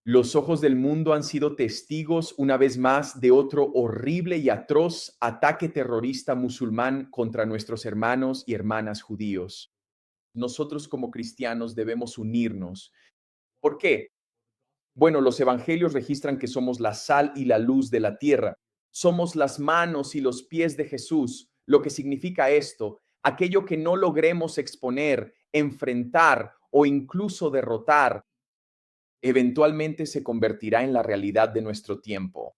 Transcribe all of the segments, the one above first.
Los ojos del mundo han sido testigos una vez más de otro horrible y atroz ataque terrorista musulmán contra nuestros hermanos y hermanas judíos. Nosotros como cristianos debemos unirnos. ¿Por qué? Bueno, los evangelios registran que somos la sal y la luz de la tierra. Somos las manos y los pies de Jesús. Lo que significa esto, aquello que no logremos exponer, enfrentar o incluso derrotar, eventualmente se convertirá en la realidad de nuestro tiempo.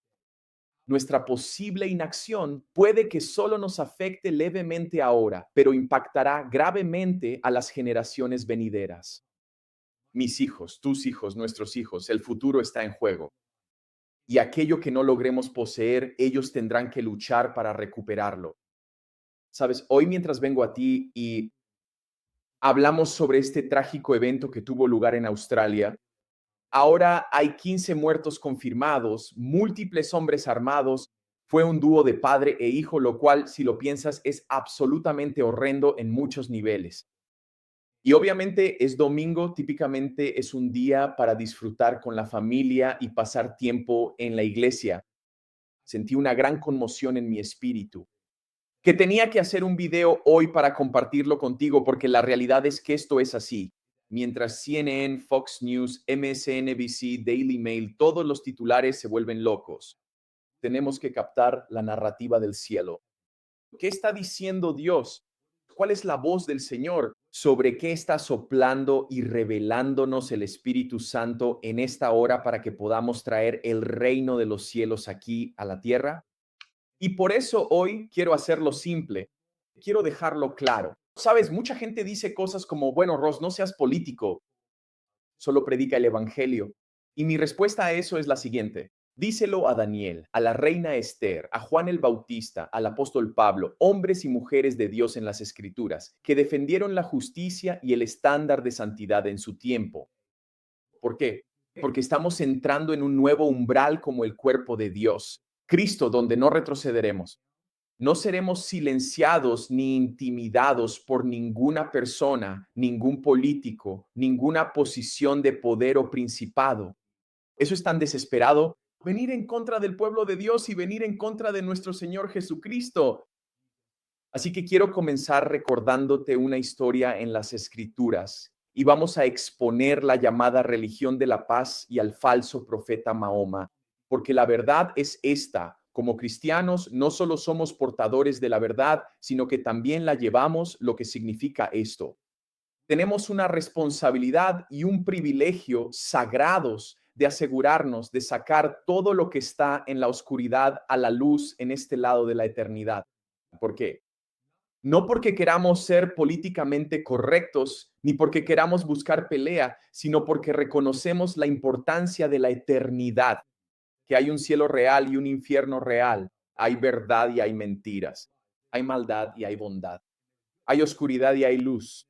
Nuestra posible inacción puede que solo nos afecte levemente ahora, pero impactará gravemente a las generaciones venideras. Mis hijos, tus hijos, nuestros hijos, el futuro está en juego. Y aquello que no logremos poseer, ellos tendrán que luchar para recuperarlo. Sabes, hoy mientras vengo a ti y hablamos sobre este trágico evento que tuvo lugar en Australia, ahora hay 15 muertos confirmados, múltiples hombres armados. Fue un dúo de padre e hijo, lo cual, si lo piensas, es absolutamente horrendo en muchos niveles. Y obviamente es domingo, típicamente es un día para disfrutar con la familia y pasar tiempo en la iglesia. Sentí una gran conmoción en mi espíritu, que tenía que hacer un video hoy para compartirlo contigo, porque la realidad es que esto es así. Mientras CNN, Fox News, MSNBC, Daily Mail, todos los titulares se vuelven locos, tenemos que captar la narrativa del cielo. ¿Qué está diciendo Dios? ¿Cuál es la voz del Señor? ¿Sobre qué está soplando y revelándonos el Espíritu Santo en esta hora para que podamos traer el reino de los cielos aquí a la tierra? Y por eso hoy quiero hacerlo simple, quiero dejarlo claro. Sabes, mucha gente dice cosas como, bueno, Ross, no seas político, solo predica el Evangelio. Y mi respuesta a eso es la siguiente. Díselo a Daniel, a la reina Esther, a Juan el Bautista, al apóstol Pablo, hombres y mujeres de Dios en las Escrituras, que defendieron la justicia y el estándar de santidad en su tiempo. ¿Por qué? Porque estamos entrando en un nuevo umbral como el cuerpo de Dios, Cristo, donde no retrocederemos. No seremos silenciados ni intimidados por ninguna persona, ningún político, ninguna posición de poder o principado. Eso es tan desesperado. Venir en contra del pueblo de Dios y venir en contra de nuestro Señor Jesucristo. Así que quiero comenzar recordándote una historia en las Escrituras y vamos a exponer la llamada religión de la paz y al falso profeta Mahoma, porque la verdad es esta. Como cristianos, no solo somos portadores de la verdad, sino que también la llevamos, lo que significa esto. Tenemos una responsabilidad y un privilegio sagrados de asegurarnos de sacar todo lo que está en la oscuridad a la luz en este lado de la eternidad. ¿Por qué? No porque queramos ser políticamente correctos, ni porque queramos buscar pelea, sino porque reconocemos la importancia de la eternidad, que hay un cielo real y un infierno real, hay verdad y hay mentiras, hay maldad y hay bondad, hay oscuridad y hay luz,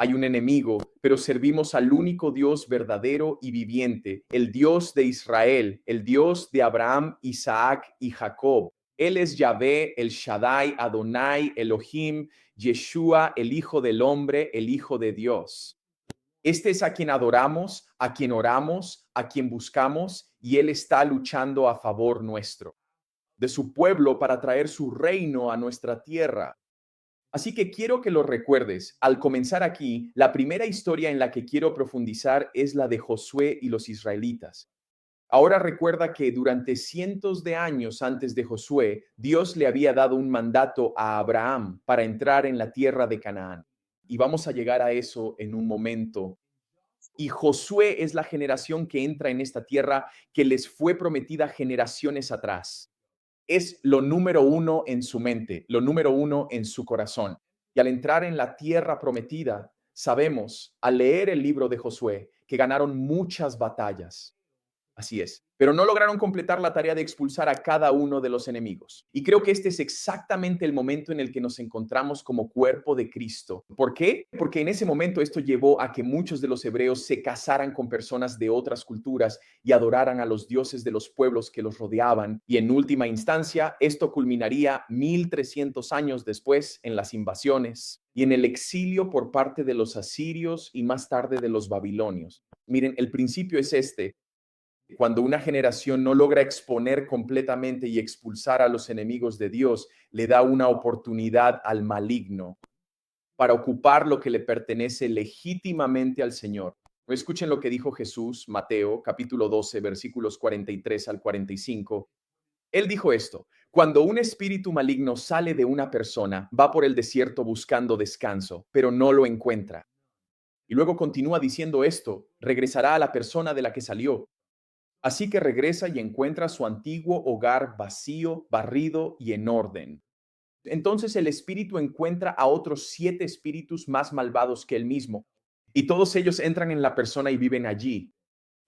hay un enemigo, pero servimos al único Dios verdadero y viviente, el Dios de Israel, el Dios de Abraham, Isaac y Jacob. Él es Yahvé, el Shaddai, Adonai, Elohim, Yeshua, el Hijo del Hombre, el Hijo de Dios. Este es a quien adoramos, a quien oramos, a quien buscamos, y Él está luchando a favor nuestro, de su pueblo para traer su reino a nuestra tierra. Así que quiero que lo recuerdes. Al comenzar aquí, la primera historia en la que quiero profundizar es la de Josué y los israelitas. Ahora recuerda que durante cientos de años antes de Josué, Dios le había dado un mandato a Abraham para entrar en la tierra de Canaán. Y vamos a llegar a eso en un momento. Y Josué es la generación que entra en esta tierra que les fue prometida generaciones atrás. Es lo número uno en su mente, lo número uno en su corazón. Y al entrar en la tierra prometida, sabemos, al leer el libro de Josué, que ganaron muchas batallas. Así es. Pero no lograron completar la tarea de expulsar a cada uno de los enemigos. Y creo que este es exactamente el momento en el que nos encontramos como cuerpo de Cristo. ¿Por qué? Porque en ese momento esto llevó a que muchos de los hebreos se casaran con personas de otras culturas y adoraran a los dioses de los pueblos que los rodeaban. Y en última instancia, esto culminaría 1300 años después en las invasiones y en el exilio por parte de los asirios y más tarde de los babilonios. Miren, el principio es este. Cuando una generación no logra exponer completamente y expulsar a los enemigos de Dios, le da una oportunidad al maligno para ocupar lo que le pertenece legítimamente al Señor. Escuchen lo que dijo Jesús, Mateo, capítulo 12, versículos 43 al 45. Él dijo esto: cuando un espíritu maligno sale de una persona, va por el desierto buscando descanso, pero no lo encuentra. Y luego continúa diciendo esto: regresará a la persona de la que salió. Así que regresa y encuentra su antiguo hogar vacío, barrido y en orden. Entonces el espíritu encuentra a otros 7 espíritus más malvados que él mismo, y todos ellos entran en la persona y viven allí.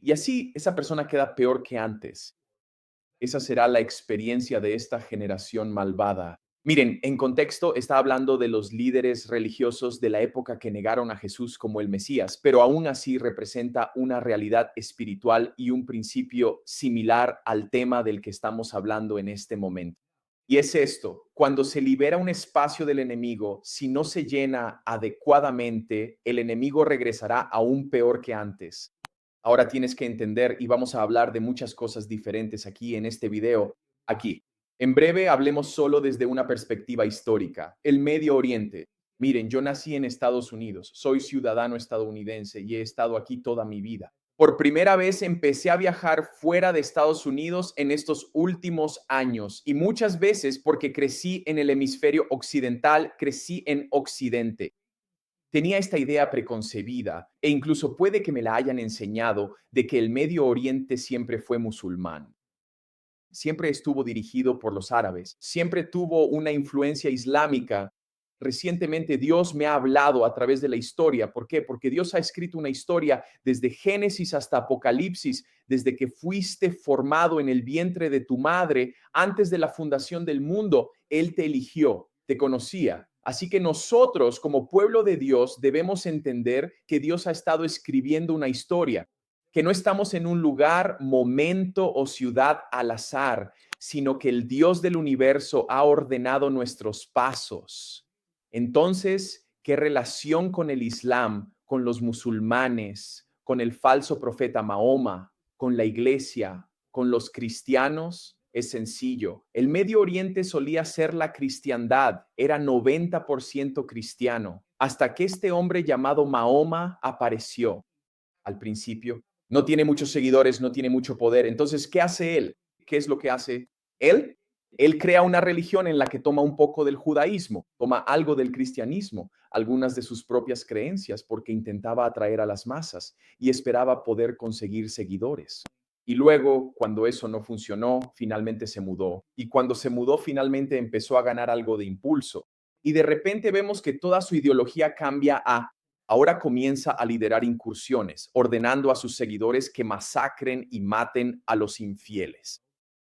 Y así esa persona queda peor que antes. Esa será la experiencia de esta generación malvada. Miren, en contexto está hablando de los líderes religiosos de la época que negaron a Jesús como el Mesías, pero aún así representa una realidad espiritual y un principio similar al tema del que estamos hablando en este momento. Y es esto: cuando se libera un espacio del enemigo, si no se llena adecuadamente, el enemigo regresará aún peor que antes. Ahora tienes que entender, y vamos a hablar de muchas cosas diferentes aquí en este video. Aquí, en breve, hablemos solo desde una perspectiva histórica. El Medio Oriente. Miren, yo nací en Estados Unidos, soy ciudadano estadounidense y he estado aquí toda mi vida. Por primera vez empecé a viajar fuera de Estados Unidos en estos últimos años, y muchas veces porque crecí en el hemisferio occidental, crecí en Occidente. Tenía esta idea preconcebida, e incluso puede que me la hayan enseñado, de que el Medio Oriente siempre fue musulmán. Siempre estuvo dirigido por los árabes, siempre tuvo una influencia islámica. Recientemente Dios me ha hablado a través de la historia. ¿Por qué? Porque Dios ha escrito una historia desde Génesis hasta Apocalipsis, desde que fuiste formado en el vientre de tu madre, antes de la fundación del mundo. Él te eligió, te conocía. Así que nosotros, como pueblo de Dios, debemos entender que Dios ha estado escribiendo una historia, que no estamos en un lugar, momento o ciudad al azar, sino que el Dios del universo ha ordenado nuestros pasos. Entonces, ¿qué relación con el Islam, con los musulmanes, con el falso profeta Mahoma, con la iglesia, con los cristianos? Es sencillo. El Medio Oriente solía ser la cristiandad, era 90% cristiano, hasta que este hombre llamado Mahoma apareció. Al principio no tiene muchos seguidores, no tiene mucho poder. Entonces, ¿qué hace él? ¿Qué es lo que hace él? Él crea una religión en la que toma un poco del judaísmo, toma algo del cristianismo, algunas de sus propias creencias, porque intentaba atraer a las masas y esperaba poder conseguir seguidores. Y luego, cuando eso no funcionó, finalmente se mudó. Y cuando se mudó, finalmente empezó a ganar algo de impulso. Y de repente vemos que toda su ideología cambia a: ahora comienza a liderar incursiones, ordenando a sus seguidores que masacren y maten a los infieles.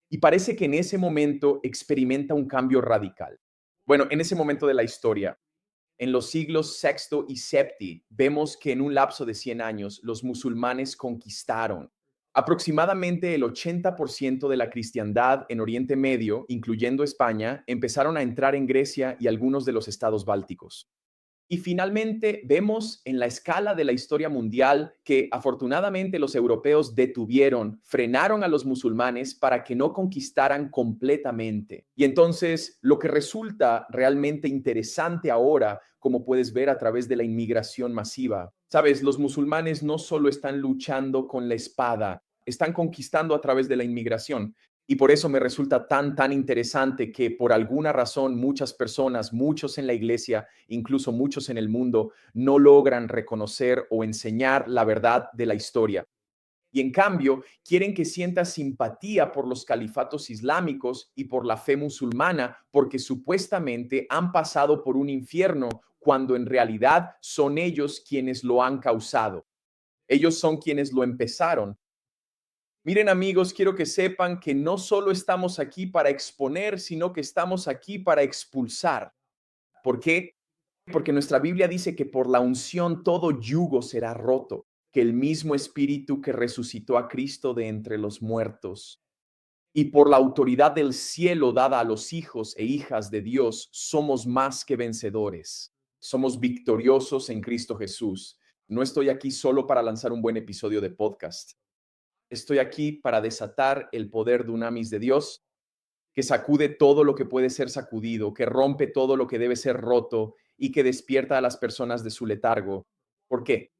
Y parece que en ese momento experimenta un cambio radical. Bueno, en ese momento de la historia, en los siglos sexto y séptimo, vemos que en un lapso de 100 años los musulmanes conquistaron aproximadamente el 80% de la cristiandad en Oriente Medio, incluyendo España. Empezaron a entrar en Grecia y algunos de los estados bálticos. Y finalmente vemos en la escala de la historia mundial que afortunadamente los europeos detuvieron, frenaron a los musulmanes para que no conquistaran completamente. Y entonces lo que resulta realmente interesante ahora, como puedes ver a través de la inmigración masiva, sabes, los musulmanes no solo están luchando con la espada, están conquistando a través de la inmigración. Y por eso me resulta tan interesante que por alguna razón muchas personas, muchos en la iglesia, incluso muchos en el mundo, no logran reconocer o enseñar la verdad de la historia. Y en cambio, quieren que sientas simpatía por los califatos islámicos y por la fe musulmana, porque supuestamente han pasado por un infierno, cuando en realidad son ellos quienes lo han causado. Ellos son quienes lo empezaron. Miren, amigos, quiero que sepan que no solo estamos aquí para exponer, sino que estamos aquí para expulsar. ¿Por qué? Porque nuestra Biblia dice que por la unción todo yugo será roto, que el mismo Espíritu que resucitó a Cristo de entre los muertos y por la autoridad del cielo dada a los hijos e hijas de Dios, somos más que vencedores. Somos victoriosos en Cristo Jesús. No estoy aquí solo para lanzar un buen episodio de podcast. Estoy aquí para desatar el poder dunamis de Dios, que sacude todo lo que puede ser sacudido, que rompe todo lo que debe ser roto y que despierta a las personas de su letargo. ¿Por qué?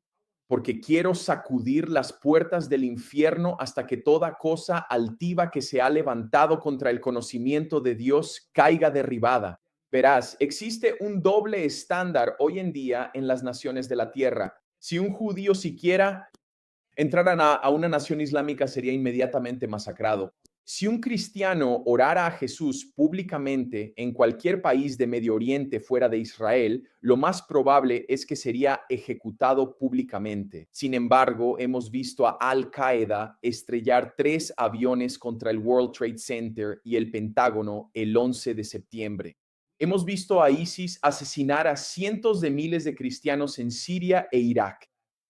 Porque quiero sacudir las puertas del infierno hasta que toda cosa altiva que se ha levantado contra el conocimiento de Dios caiga derribada. Verás, existe un doble estándar hoy en día en las naciones de la tierra. Si un judío siquiera entraran a una nación islámica, sería inmediatamente masacrado. Si un cristiano orara a Jesús públicamente en cualquier país de Medio Oriente fuera de Israel, lo más probable es que sería ejecutado públicamente. Sin embargo, hemos visto a Al Qaeda estrellar 3 aviones contra el World Trade Center y el Pentágono el 11 de septiembre. Hemos visto a ISIS asesinar a cientos de miles de cristianos en Siria e Irak.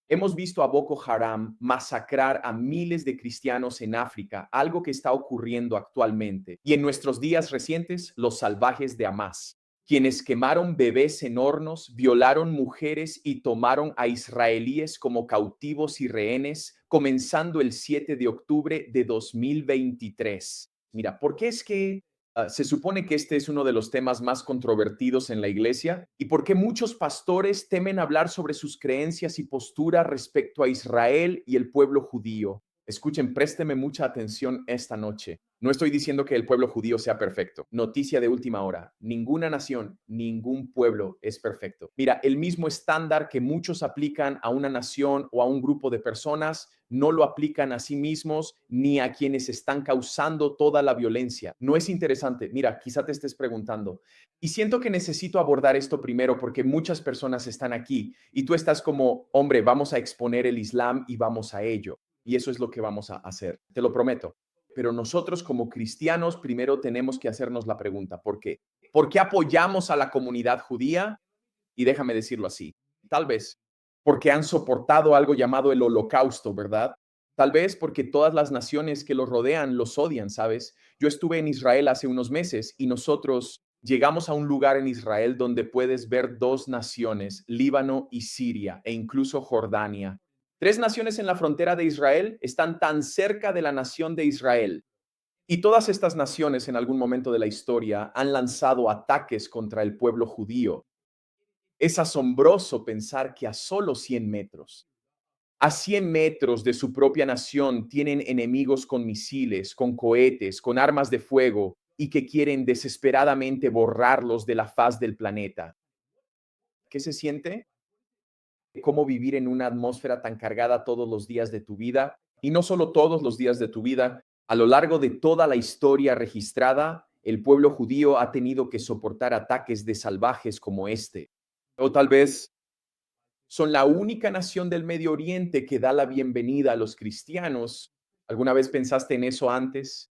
Hemos visto a Boko Haram masacrar a miles de cristianos en África, algo que está ocurriendo actualmente. Y en nuestros días recientes, los salvajes de Hamas, quienes quemaron bebés en hornos, violaron mujeres y tomaron a israelíes como cautivos y rehenes, comenzando el 7 de octubre de 2023. Mira, ¿por qué es que se supone que este es uno de los temas más controvertidos en la iglesia? ¿Y por qué muchos pastores temen hablar sobre sus creencias y posturas respecto a Israel y el pueblo judío? Escuchen, présteme mucha atención esta noche. No estoy diciendo que el pueblo judío sea perfecto. Noticia de última hora. Ninguna nación, ningún pueblo es perfecto. Mira, el mismo estándar que muchos aplican a una nación o a un grupo de personas, no lo aplican a sí mismos ni a quienes están causando toda la violencia. ¿No es interesante? Mira, quizá te estés preguntando, y siento que necesito abordar esto primero porque muchas personas están aquí y tú estás como, hombre, vamos a exponer el Islam y vamos a ello. Y eso es lo que vamos a hacer, te lo prometo. Pero nosotros como cristianos primero tenemos que hacernos la pregunta, ¿por qué? ¿Por qué apoyamos a la comunidad judía? Y déjame decirlo así, tal vez porque han soportado algo llamado el holocausto, ¿verdad? Tal vez porque todas las naciones que los rodean los odian, ¿sabes? Yo estuve en Israel hace unos meses y nosotros llegamos a un lugar en Israel donde puedes ver 2 naciones, Líbano y Siria, e incluso Jordania. 3 naciones en la frontera de Israel están tan cerca de la nación de Israel. Y todas estas naciones en algún momento de la historia han lanzado ataques contra el pueblo judío. Es asombroso pensar que a 100 metros de su propia nación tienen enemigos con misiles, con cohetes, con armas de fuego y que quieren desesperadamente borrarlos de la faz del planeta. ¿Qué se siente? ¿Cómo vivir en una atmósfera tan cargada todos los días de tu vida? Y no solo todos los días de tu vida, a lo largo de toda la historia registrada, el pueblo judío ha tenido que soportar ataques de salvajes como este. O tal vez son la única nación del Medio Oriente que da la bienvenida a los cristianos. ¿Alguna vez pensaste en eso antes?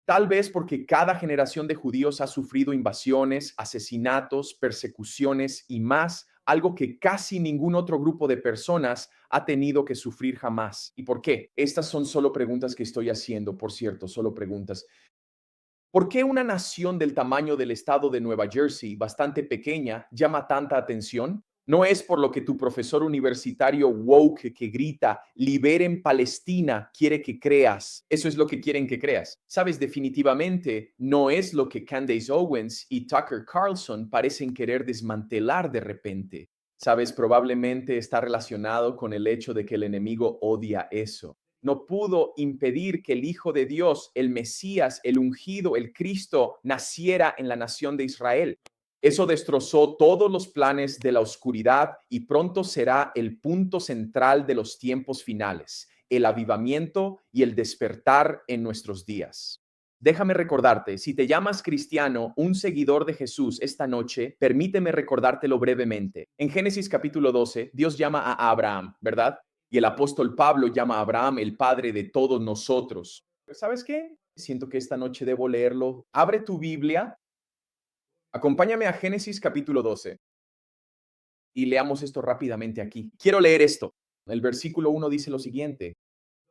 Tal vez porque cada generación de judíos ha sufrido invasiones, asesinatos, persecuciones y más, algo que casi ningún otro grupo de personas ha tenido que sufrir jamás. ¿Y por qué? Estas son solo preguntas que estoy haciendo, por cierto, solo preguntas. ¿Por qué una nación del tamaño del estado de Nueva Jersey, bastante pequeña, llama tanta atención? No es por lo que tu profesor universitario woke que grita, liberen Palestina, quiere que creas. Eso es lo que quieren que creas. Sabes, definitivamente no es lo que Candace Owens y Tucker Carlson parecen querer desmantelar de repente. Sabes, probablemente está relacionado con el hecho de que el enemigo odia eso. No pudo impedir que el Hijo de Dios, el Mesías, el ungido, el Cristo, naciera en la nación de Israel. Eso destrozó todos los planes de la oscuridad y pronto será el punto central de los tiempos finales, el avivamiento y el despertar en nuestros días. Déjame recordarte, si te llamas cristiano, un seguidor de Jesús esta noche, permíteme recordártelo brevemente. En Génesis capítulo 12, Dios llama a Abraham, ¿verdad? Y el apóstol Pablo llama a Abraham el padre de todos nosotros. ¿Sabes qué? Siento que esta noche debo leerlo. Abre tu Biblia, acompáñame a Génesis capítulo 12 y leamos esto rápidamente aquí. Quiero leer esto. El versículo 1 dice lo siguiente.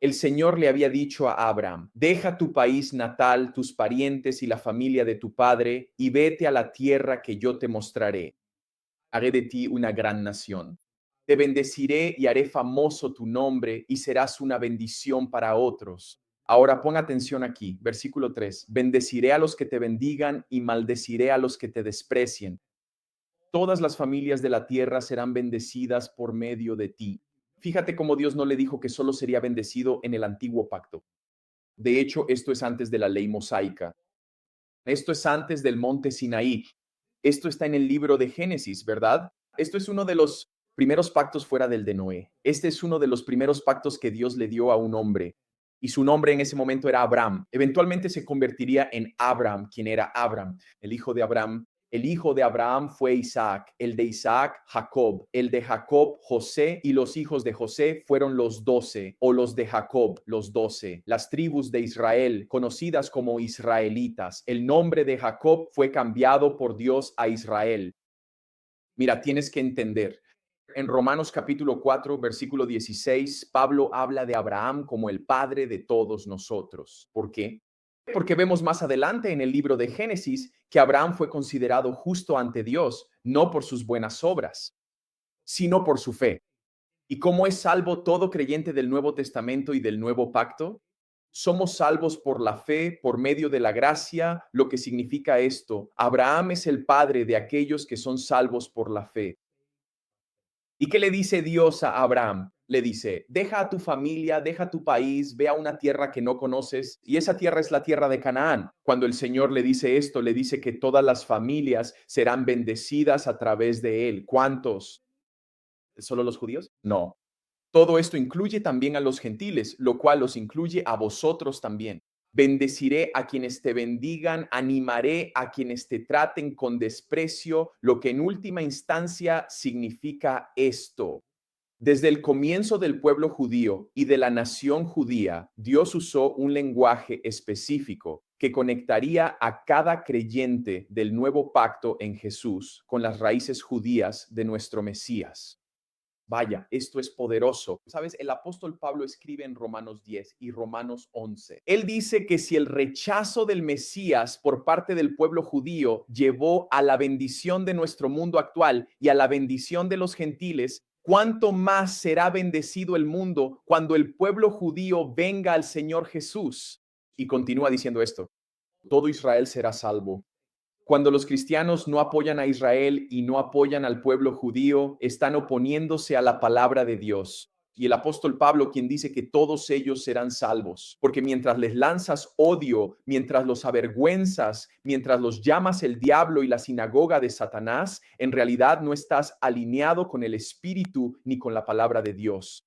El Señor le había dicho a Abraham, deja tu país natal, tus parientes y la familia de tu padre, y vete a la tierra que yo te mostraré. Haré de ti una gran nación. Te bendeciré y haré famoso tu nombre y serás una bendición para otros. Ahora pon atención aquí, versículo 3. Bendeciré a los que te bendigan y maldeciré a los que te desprecien. Todas las familias de la tierra serán bendecidas por medio de ti. Fíjate cómo Dios no le dijo que solo sería bendecido en el antiguo pacto. De hecho, esto es antes de la ley mosaica. Esto es antes del monte Sinaí. Esto está en el libro de Génesis, ¿verdad? Esto es uno de los primeros pactos fuera del de Noé. Este es uno de los primeros pactos que Dios le dio a un hombre. Y su nombre en ese momento era Abraham. Eventualmente se convertiría en Abram, quien era Abram, el hijo de Abraham. El hijo de Abraham fue Isaac, el de Isaac, Jacob, el de Jacob, José, y los hijos de José fueron los 12, o los de Jacob, los 12, las tribus de Israel, conocidas como israelitas. El nombre de Jacob fue cambiado por Dios a Israel. Mira, tienes que entender. En Romanos capítulo 4, versículo 16, Pablo habla de Abraham como el padre de todos nosotros. ¿Por qué? Porque vemos más adelante en el libro de Génesis que Abraham fue considerado justo ante Dios, no por sus buenas obras, sino por su fe. ¿Y cómo es salvo todo creyente del Nuevo Testamento y del Nuevo Pacto? Somos salvos por la fe, por medio de la gracia. Lo que significa esto, Abraham es el padre de aquellos que son salvos por la fe. ¿Y qué le dice Dios a Abraham? Le dice, deja a tu familia, deja tu país, ve a una tierra que no conoces, y esa tierra es la tierra de Canaán. Cuando el Señor le dice esto, le dice que todas las familias serán bendecidas a través de él. ¿Cuántos? ¿Solo los judíos? No. Todo esto incluye también a los gentiles, lo cual los incluye a vosotros también. Bendeciré a quienes te bendigan, animaré a quienes te traten con desprecio, lo que en última instancia significa esto. Desde el comienzo del pueblo judío y de la nación judía, Dios usó un lenguaje específico que conectaría a cada creyente del nuevo pacto en Jesús con las raíces judías de nuestro Mesías. Vaya, esto es poderoso. Sabes, el apóstol Pablo escribe en Romanos 10 y Romanos 11. Él dice que si el rechazo del Mesías por parte del pueblo judío llevó a la bendición de nuestro mundo actual y a la bendición de los gentiles, ¿cuánto más será bendecido el mundo cuando el pueblo judío venga al Señor Jesús? Y continúa diciendo esto, todo Israel será salvo. Cuando los cristianos no apoyan a Israel y no apoyan al pueblo judío, están oponiéndose a la palabra de Dios. Y el apóstol Pablo, quien dice que todos ellos serán salvos, porque mientras les lanzas odio, mientras los avergüenzas, mientras los llamas el diablo y la sinagoga de Satanás, en realidad no estás alineado con el Espíritu ni con la palabra de Dios.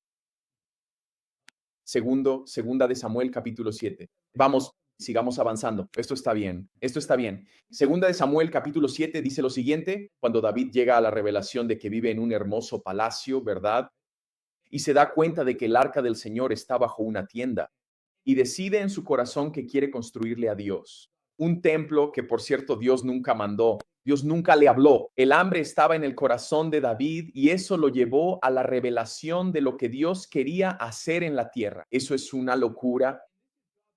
Segunda de Samuel capítulo 7. Vamos, sigamos avanzando. Esto está bien, esto está bien. Segunda de Samuel capítulo 7 dice lo siguiente, cuando David llega a la revelación de que vive en un hermoso palacio, ¿verdad? Y se da cuenta de que el arca del Señor está bajo una tienda y decide en su corazón que quiere construirle a Dios un templo que, por cierto, Dios nunca mandó. Dios nunca le habló. El hambre estaba en el corazón de David y eso lo llevó a la revelación de lo que Dios quería hacer en la tierra. Eso es una locura.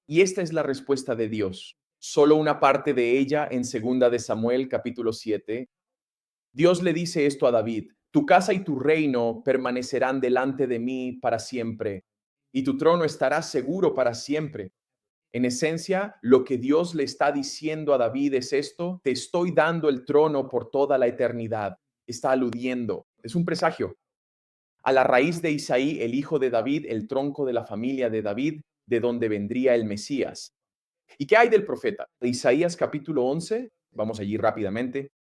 Y esta es la respuesta de Dios. Solo una parte de ella en segunda de Samuel capítulo 7. Dios le dice esto a David: tu casa y tu reino permanecerán delante de mí para siempre, y tu trono estará seguro para siempre. En esencia, lo que Dios le está diciendo a David es esto: te estoy dando el trono por toda la eternidad. Está aludiendo, es un presagio, a la raíz de Isaí, el hijo de David, el tronco de la familia de David, de donde vendría el Mesías. ¿Y qué hay del profeta? Isaías capítulo 11, vamos allí rápidamente.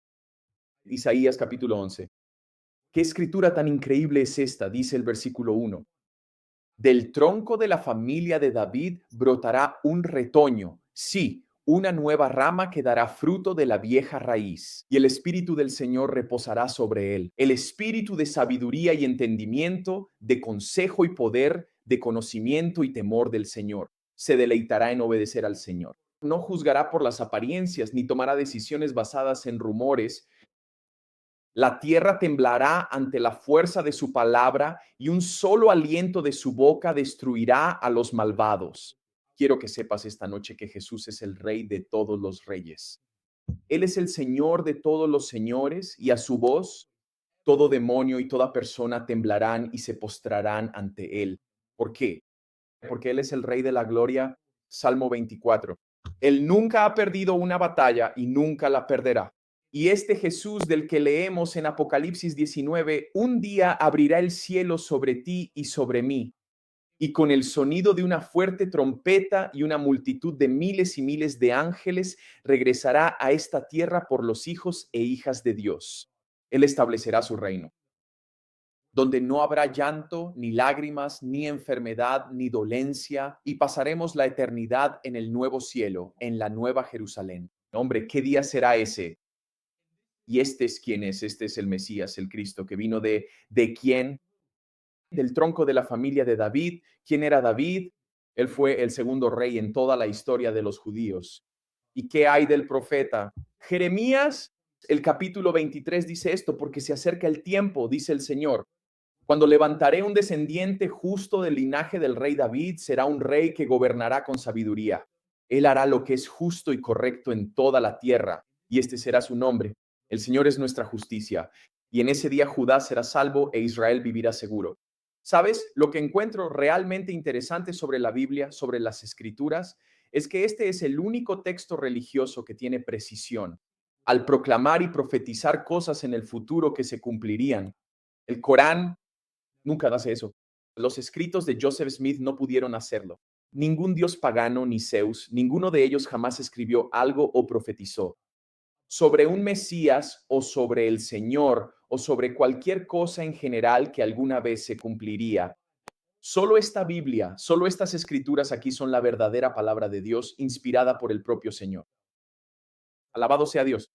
Isaías capítulo 11. ¿Qué escritura tan increíble es esta? Dice el versículo 1. Del tronco de la familia de David brotará un retoño, sí, una nueva rama que dará fruto de la vieja raíz, y el espíritu del Señor reposará sobre él, el espíritu de sabiduría y entendimiento, de consejo y poder, de conocimiento y temor del Señor. Se deleitará en obedecer al Señor. No juzgará por las apariencias, ni tomará decisiones basadas en rumores. La tierra temblará ante la fuerza de su palabra y un solo aliento de su boca destruirá a los malvados. Quiero que sepas esta noche que Jesús es el Rey de todos los reyes. Él es el Señor de todos los señores y a su voz Todo demonio y toda persona temblarán y se postrarán ante él. ¿Por qué? Porque él es el Rey de la Gloria. Salmo 24. Él nunca ha perdido una batalla y nunca la perderá. Y este Jesús del que leemos en Apocalipsis 19, un día abrirá el cielo sobre ti y sobre mí, y con el sonido de una fuerte trompeta y una multitud de miles y miles de ángeles regresará a esta tierra por los hijos e hijas de Dios. Él establecerá su reino, donde no habrá llanto, ni lágrimas, ni enfermedad, ni dolencia, y pasaremos la eternidad en el nuevo cielo, en la nueva Jerusalén. Hombre, ¿qué día será ese? Y este es quién es, este es el Mesías, el Cristo, que vino ¿de quién? Del tronco de la familia de David. ¿Quién era David? Él fue el segundo rey en toda la historia de los judíos. ¿Y qué hay del profeta? Jeremías, el capítulo 23 dice esto, porque se acerca el tiempo, dice el Señor, cuando levantaré un descendiente justo del linaje del rey David, será un rey que gobernará con sabiduría. Él hará lo que es justo y correcto en toda la tierra, y este será su nombre. El Señor es nuestra justicia, y en ese día Judá será salvo e Israel vivirá seguro. ¿Sabes? Lo que encuentro realmente interesante sobre la Biblia, sobre las Escrituras, es que este es el único texto religioso que tiene precisión al proclamar y profetizar cosas en el futuro que se cumplirían. El Corán nunca hace eso. Los escritos de Joseph Smith no pudieron hacerlo. Ningún dios pagano ni Zeus, ninguno de ellos jamás escribió algo o profetizó sobre un Mesías o sobre el Señor o sobre cualquier cosa en general que alguna vez se cumpliría. Solo esta Biblia, solo estas escrituras aquí son la verdadera palabra de Dios inspirada por el propio Señor. Alabado sea Dios.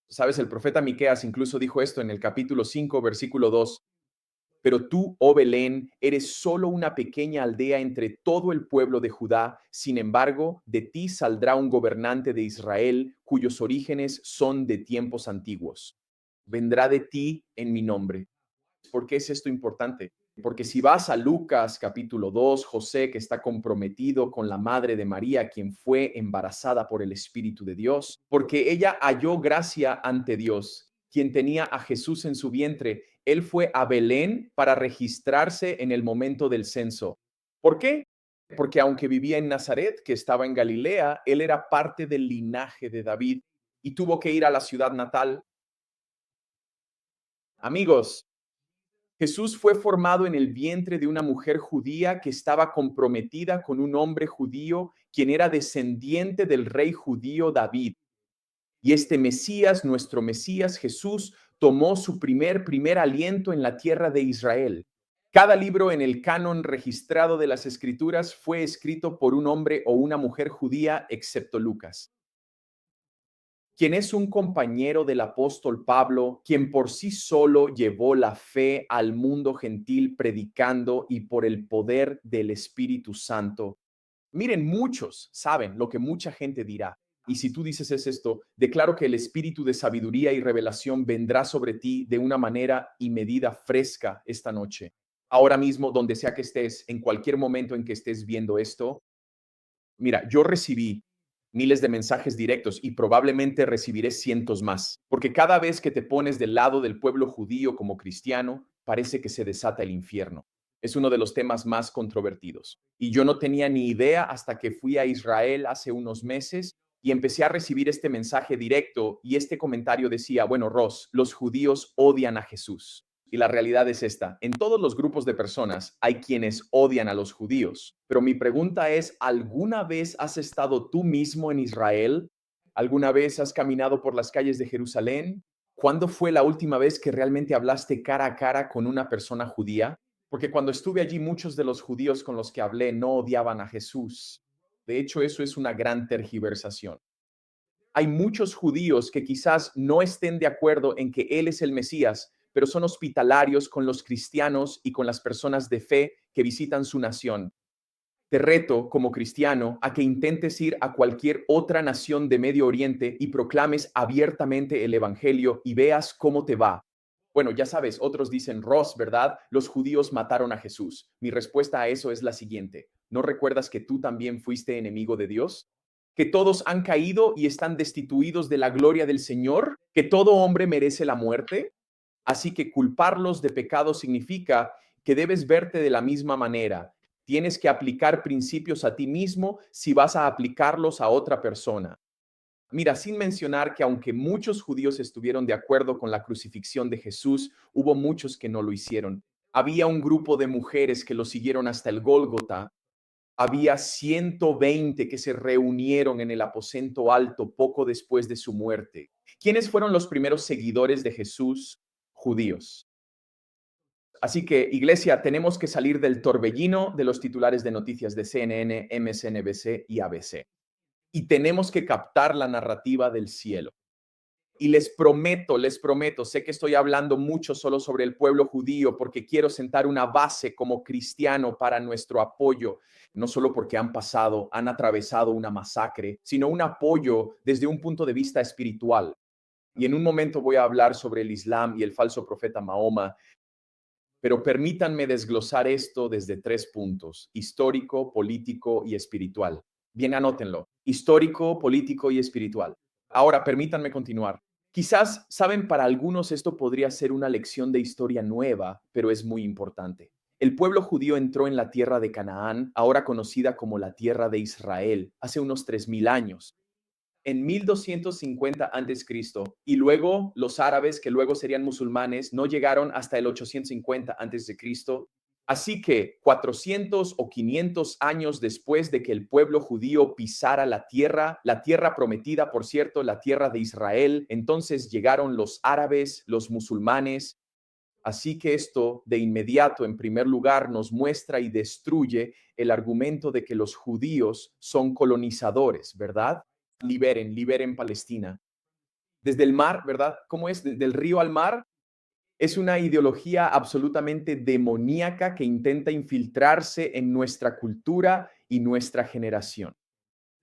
Sabes, el profeta Miqueas incluso dijo esto en el capítulo 5, versículo 2. Pero tú, oh Belén, eres solo una pequeña aldea entre todo el pueblo de Judá. Sin embargo, de ti saldrá un gobernante de Israel cuyos orígenes son de tiempos antiguos. Vendrá de ti en mi nombre. ¿Por qué es esto importante? Porque si vas a Lucas capítulo 2, José, que está comprometido con la madre de María, quien fue embarazada por el Espíritu de Dios, porque ella halló gracia ante Dios, quien tenía a Jesús en su vientre. Él fue a Belén para registrarse en el momento del censo. ¿Por qué? Porque aunque vivía en Nazaret, que estaba en Galilea, él era parte del linaje de David y tuvo que ir a la ciudad natal. Amigos, Jesús fue formado en el vientre de una mujer judía que estaba comprometida con un hombre judío, quien era descendiente del rey judío David. Y este Mesías, nuestro Mesías Jesús, tomó su primer aliento en la tierra de Israel. Cada libro en el canon registrado de las Escrituras fue escrito por un hombre o una mujer judía, excepto Lucas, quien es un compañero del apóstol Pablo, quien por sí solo llevó la fe al mundo gentil predicando y por el poder del Espíritu Santo. Miren, muchos saben lo que mucha gente dirá. Y si tú dices es esto, declaro que el espíritu de sabiduría y revelación vendrá sobre ti de una manera y medida fresca esta noche. Ahora mismo, donde sea que estés, en cualquier momento en que estés viendo esto, mira, yo recibí miles de mensajes directos y probablemente recibiré cientos más, porque cada vez que te pones del lado del pueblo judío como cristiano, parece que se desata el infierno. Es uno de los temas más controvertidos. Y yo no tenía ni idea hasta que fui a Israel hace unos meses y empecé a recibir este mensaje directo y este comentario decía, bueno, Ross, los judíos odian a Jesús. Y la realidad es esta, en todos los grupos de personas hay quienes odian a los judíos, pero mi pregunta es, ¿alguna vez has estado tú mismo en Israel? ¿Alguna vez has caminado por las calles de Jerusalén? ¿Cuándo fue la última vez que realmente hablaste cara a cara con una persona judía? Porque cuando estuve allí, muchos de los judíos con los que hablé no odiaban a Jesús. De hecho, eso es una gran tergiversación. Hay muchos judíos que quizás no estén de acuerdo en que Él es el Mesías, pero son hospitalarios con los cristianos y con las personas de fe que visitan su nación. Te reto como cristiano a que intentes ir a cualquier otra nación de Medio Oriente y proclames abiertamente el Evangelio y veas cómo te va. Bueno, ya sabes, otros dicen, Ross, ¿verdad? Los judíos mataron a Jesús. Mi respuesta a eso es la siguiente. ¿No recuerdas que tú también fuiste enemigo de Dios? ¿Que todos han caído y están destituidos de la gloria del Señor? ¿Que todo hombre merece la muerte? Así que culparlos de pecado significa que debes verte de la misma manera. Tienes que aplicar principios a ti mismo si vas a aplicarlos a otra persona. Mira, sin mencionar que aunque muchos judíos estuvieron de acuerdo con la crucifixión de Jesús, hubo muchos que no lo hicieron. Había un grupo de mujeres que lo siguieron hasta el Gólgota. Había 120 que se reunieron en el aposento alto poco después de su muerte. ¿Quiénes fueron los primeros seguidores de Jesús? Judíos. Así que, iglesia, tenemos que salir del torbellino de los titulares de noticias de CNN, MSNBC y ABC. Y tenemos que captar la narrativa del cielo. Y les prometo, sé que estoy hablando mucho solo sobre el pueblo judío porque quiero sentar una base como cristiano para nuestro apoyo, no solo porque han atravesado una masacre, sino un apoyo desde un punto de vista espiritual. Y en un momento voy a hablar sobre el Islam y el falso profeta Mahoma, pero permítanme desglosar esto desde 3 puntos: histórico, político y espiritual. Bien, anótenlo: histórico, político y espiritual. Ahora, permítanme continuar. Quizás, saben, para algunos esto podría ser una lección de historia nueva, pero es muy importante. El pueblo judío entró en la tierra de Canaán, ahora conocida como la tierra de Israel, hace unos 3000 años en 1250 antes Cristo, y luego los árabes, que luego serían musulmanes, no llegaron hasta el 850 antes de Cristo. Así que 400 o 500 años después de que el pueblo judío pisara la tierra prometida, por cierto, la tierra de Israel, entonces llegaron los árabes, los musulmanes. Así que esto de inmediato, en primer lugar, nos muestra y destruye el argumento de que los judíos son colonizadores, ¿verdad? Liberen Palestina. Desde el mar, ¿verdad? ¿Cómo es? Del río al mar. Es una ideología absolutamente demoníaca que intenta infiltrarse en nuestra cultura y nuestra generación,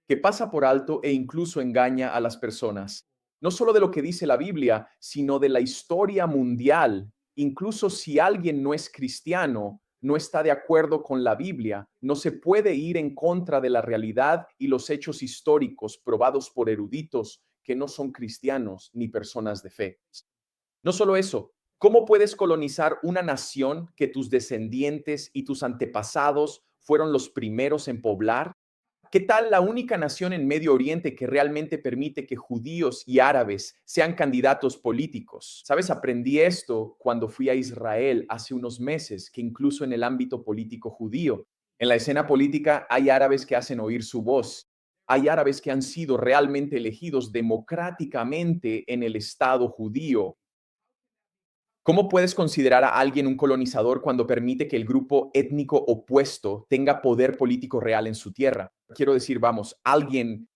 que pasa por alto e incluso engaña a las personas, no solo de lo que dice la Biblia, sino de la historia mundial. Incluso si alguien no es cristiano, no está de acuerdo con la Biblia, no se puede ir en contra de la realidad y los hechos históricos probados por eruditos que no son cristianos ni personas de fe. No solo eso, ¿cómo puedes colonizar una nación que tus descendientes y tus antepasados fueron los primeros en poblar? ¿Qué tal la única nación en Medio Oriente que realmente permite que judíos y árabes sean candidatos políticos? Sabes, aprendí esto cuando fui a Israel hace unos meses, que incluso en el ámbito político judío, en la escena política hay árabes que hacen oír su voz. Hay árabes que han sido realmente elegidos democráticamente en el Estado judío. ¿Cómo puedes considerar a alguien un colonizador cuando permite que el grupo étnico opuesto tenga poder político real en su tierra? Quiero decir, vamos, alguien,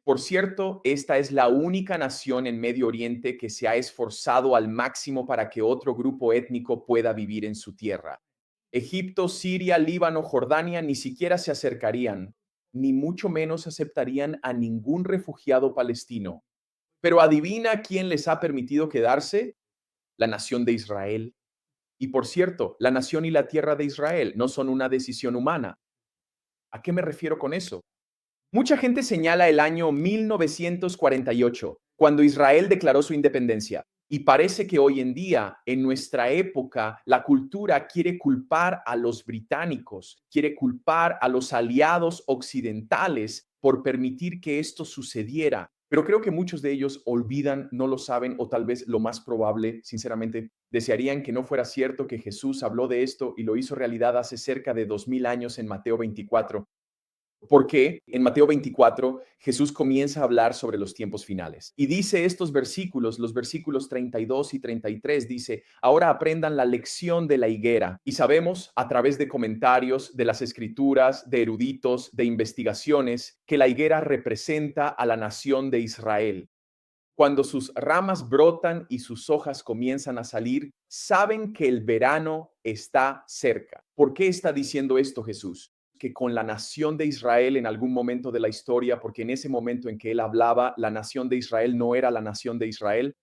por cierto, esta es la única nación en Medio Oriente que se ha esforzado al máximo para que otro grupo étnico pueda vivir en su tierra. Egipto, Siria, Líbano, Jordania ni siquiera se acercarían, ni mucho menos aceptarían a ningún refugiado palestino. Pero adivina quién les ha permitido quedarse: la nación de Israel. Y por cierto, la nación y la tierra de Israel no son una decisión humana. ¿A qué me refiero con eso? Mucha gente señala el año 1948, cuando Israel declaró su independencia. Y parece que hoy en día, en nuestra época, la cultura quiere culpar a los británicos, quiere culpar a los aliados occidentales por permitir que esto sucediera. Pero creo que muchos de ellos olvidan, no lo saben, o tal vez lo más probable, sinceramente, desearían que no fuera cierto que Jesús habló de esto y lo hizo realidad hace cerca de 2000 años en Mateo 24. Porque en Mateo 24 Jesús comienza a hablar sobre los tiempos finales y dice estos versículos, los versículos 32 y 33, dice: ahora aprendan la lección de la higuera. Y sabemos a través de comentarios de las escrituras, de eruditos, de investigaciones, que la higuera representa a la nación de Israel. Cuando sus ramas brotan y sus hojas comienzan a salir, saben que el verano está cerca. ¿Por qué está diciendo esto Jesús? Que con la nación de Israel en algún momento de la historia, porque en ese momento en que él hablaba, la nación de Israel no era la nación de Israel,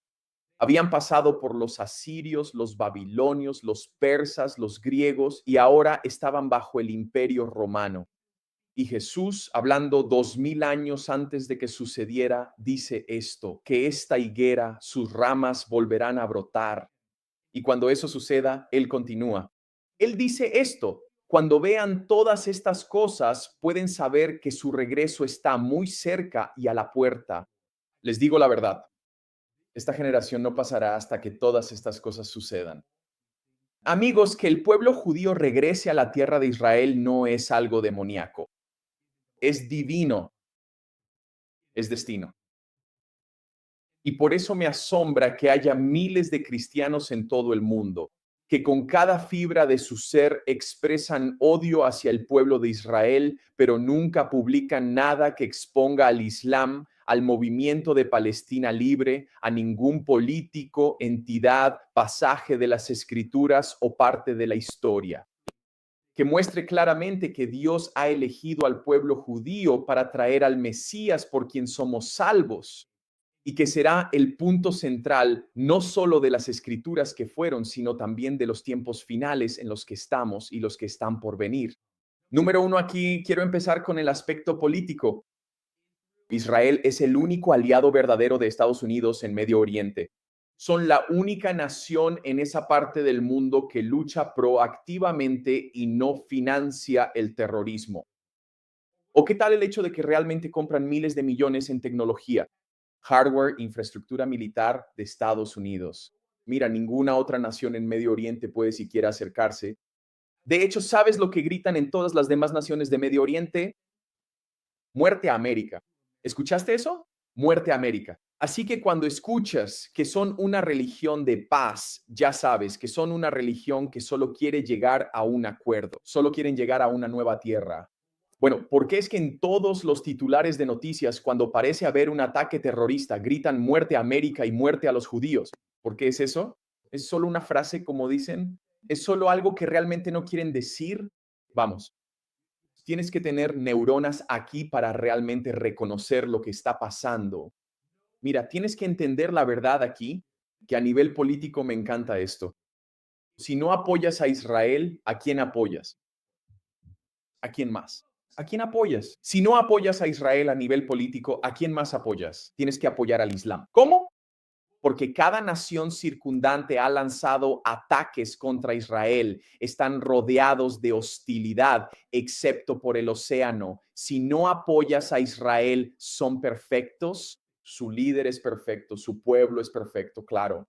habían pasado por los asirios, los babilonios, los persas, los griegos, y ahora estaban bajo el imperio romano. Y Jesús, hablando 2000 años antes de que sucediera, dice esto: que esta higuera, sus ramas volverán a brotar Y cuando eso suceda, Él continúa. Él dice esto: cuando vean todas estas cosas, pueden saber que su regreso está muy cerca y a la puerta. Les digo la verdad, esta generación no pasará hasta que todas estas cosas sucedan. Amigos, que el pueblo judío regrese a la tierra de Israel no es algo demoníaco, es divino, es destino. Y por eso me asombra que haya miles de cristianos en todo el mundo que con cada fibra de su ser expresan odio hacia el pueblo de Israel, pero nunca publican nada que exponga al Islam, al movimiento de Palestina libre, a ningún político, entidad, pasaje de las Escrituras o parte de la historia, que muestre claramente que Dios ha elegido al pueblo judío para traer al Mesías por quien somos salvos y que será el punto central no solo de las escrituras que fueron, sino también de los tiempos finales en los que estamos y los que están por venir. Número uno, aquí quiero empezar con el aspecto político. Israel es el único aliado verdadero de Estados Unidos en Medio Oriente. Son la única nación en esa parte del mundo que lucha proactivamente y no financia el terrorismo. ¿O qué tal el hecho de que realmente compran miles de millones en tecnología, hardware, infraestructura militar de Estados Unidos? Mira, ninguna otra nación en Medio Oriente puede siquiera acercarse. De hecho, ¿sabes lo que gritan en todas las demás naciones de Medio Oriente? Muerte a América. ¿Escuchaste eso? Muerte a América. Así que cuando escuchas que son una religión de paz, ya sabes que son una religión que solo quiere llegar a un acuerdo, solo quieren llegar a una nueva tierra. Bueno, ¿por qué es que en todos los titulares de noticias, cuando parece haber un ataque terrorista, gritan muerte a América y muerte a los judíos? ¿Por qué es eso? ¿Es solo una frase, como dicen? ¿Es solo algo que realmente no quieren decir? Vamos, tienes que tener neuronas aquí para realmente reconocer lo que está pasando. Mira, tienes que entender la verdad aquí, que a nivel político me encanta esto. Si no apoyas a Israel, ¿a quién apoyas? ¿A quién más? ¿A quién apoyas? Si no apoyas a Israel a nivel político, ¿a quién más apoyas? Tienes que apoyar al Islam. ¿Cómo? Porque cada nación circundante ha lanzado ataques contra Israel, están rodeados de hostilidad, excepto por el océano. Si no apoyas a Israel, ¿son perfectos? Su líder es perfecto, su pueblo es perfecto, claro.